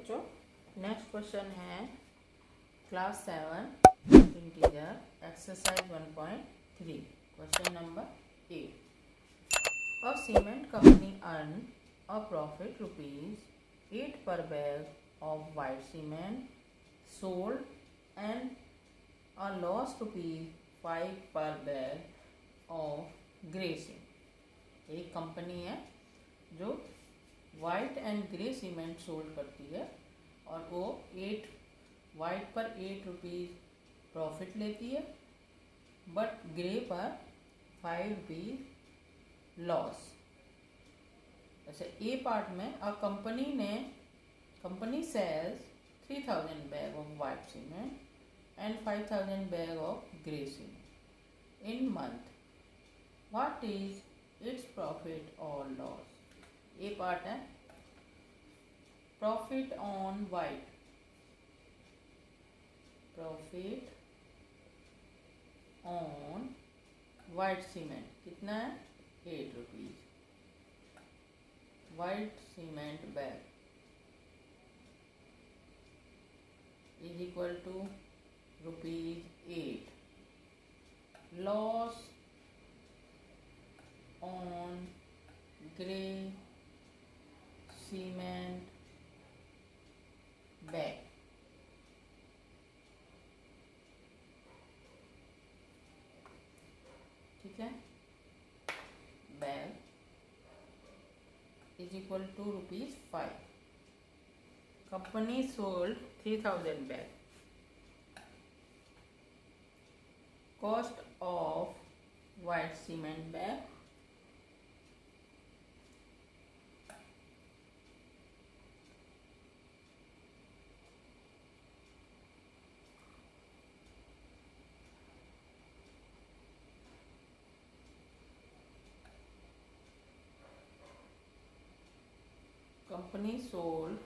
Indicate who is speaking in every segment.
Speaker 1: बच्चों, next question है class 7 integer exercise 1.3 question number 8. A cement company earned a profit rupees 8 per bag of white cement sold and a loss rupees 5 per bag of grey cement. एक company है जो white and grey cement sold करती है और वो 8 white पर 8 rupees profit लेती है बट ग्रे पर 5 रुपीज़ लॉस. जैसे ए पार्ट में company sells 3000 bag of white cement and 5000 bag of grey cement in month. What is its profit और लॉस? ए पार्ट है profit on white. Profit on white cement कितना है? 8 rupees. White cement bag is equal to ₹8. Loss on grey cement bag ठीक है. Bag is equal to ₹5. Company sold 3000 bag. Cost of white cement bag company sold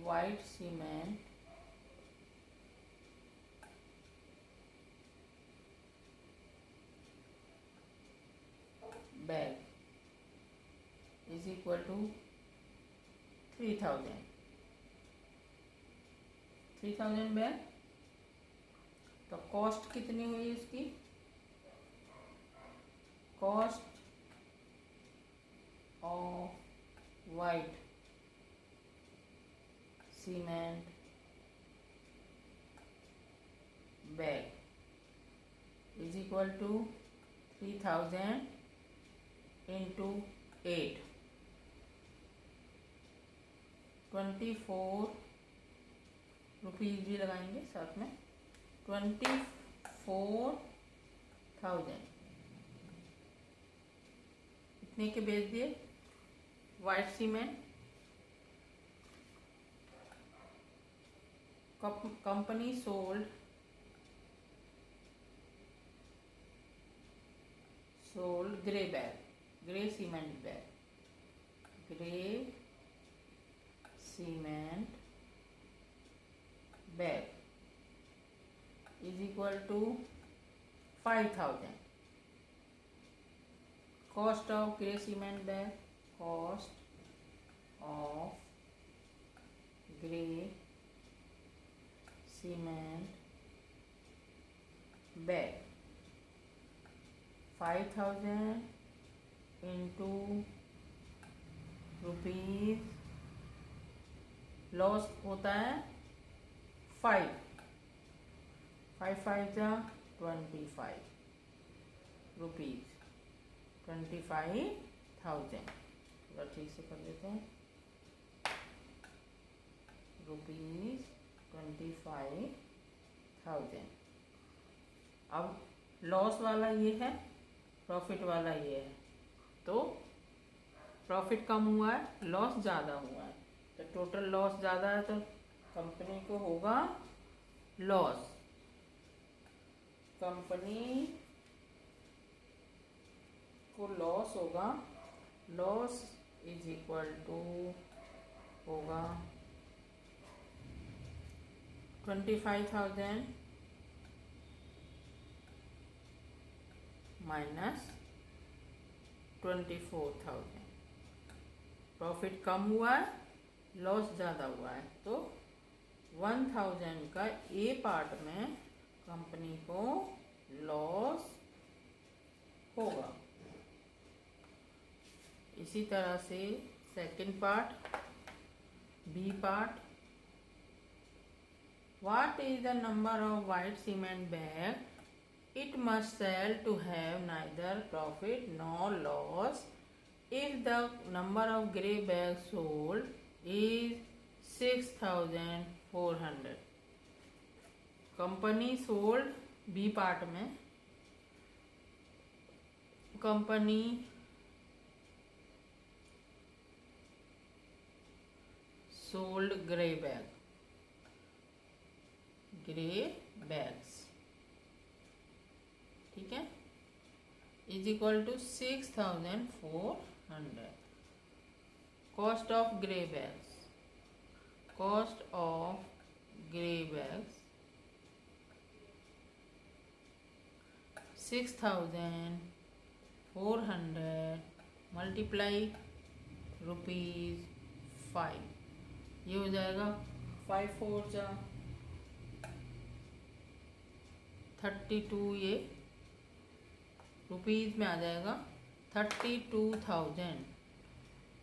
Speaker 1: white cement bag is equal to 3000 bag. तो cost कितनी हुई इसकी? Cost of white cement bag is equal to 3000 into 8 24 rupees भी लगाएंगे साथ में. 24,000 इतने के बेच दिए. White cement company sold grey bag, grey cement bag, grey cement bag is equal to 5000. Cost of grey cement bag, cost of grey cement bag 5000 into rupees. Loss होता है 5 5 जा 25 रुपीज़. 25,000 थोड़ा ठीक से कर देते हैं. ₹25,000. अब लॉस वाला ये है, प्रॉफिट वाला ये है. तो प्रॉफिट कम हुआ है, लॉस ज़्यादा हुआ है. तो टोटल लॉस ज़्यादा है तो कंपनी को होगा लॉस. कंपनी को लॉस होगा. लॉस इज इक्वल टू होगा 25,000 माइनस 24,000। प्रॉफिट कम हुआ है, लॉस ज़्यादा हुआ है, तो 1,000 का ए पार्ट में कंपनी को लॉस होगा। इसी तरह से second part, B part, what is the number of white cement bag it must sell to have neither profit nor loss if the number of grey bags sold is 6,400। Company sold, B part में company sold grey bags, ठीक है, is equal to 6,400। Cost of grey bags, 6,400 multiply ₹5, ये हो जाएगा 5 4 जा 32, ये rupees में आ जाएगा 32,000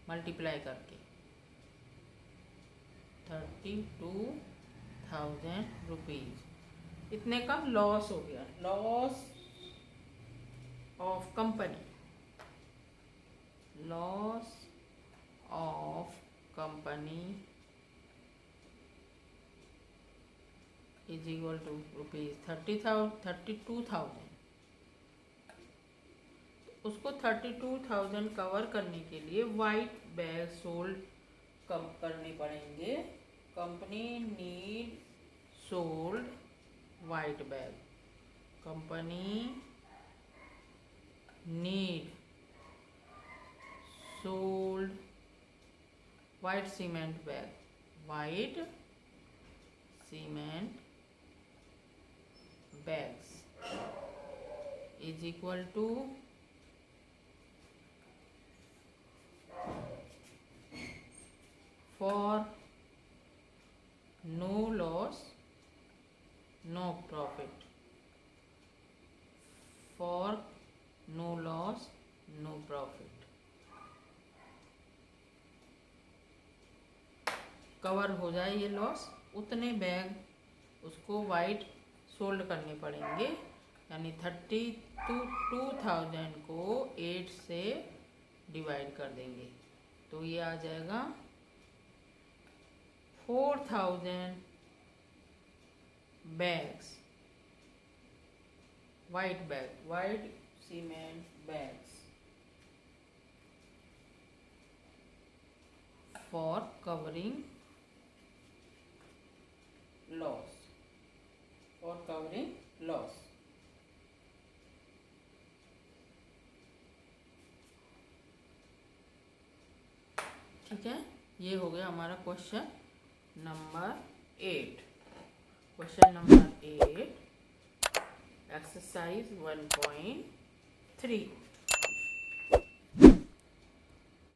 Speaker 1: मल्टीप्लाई करके 32,000 रुपीज़। इतने का लॉस हो गया, loss of company, loss of company is equal to ₹32,000। उसको 32,000 कवर करने के लिए वाइट बैग सोल्ड कम करने पड़ेंगे। Company need sold white bag, company need sold white cement bag, white cement bags is equal to for no loss no profit, for no loss no profit। Cover हो जाए ये loss, उतने bag उसको white sold करने पड़ेंगे, यानी 32,000 को 8 से डिवाइड कर देंगे तो ये आ जाएगा 4,000 bags, white cement bags for covering loss, ठीक है। ये हो गया हमारा question number 8। Question number 8 exercise 1.3।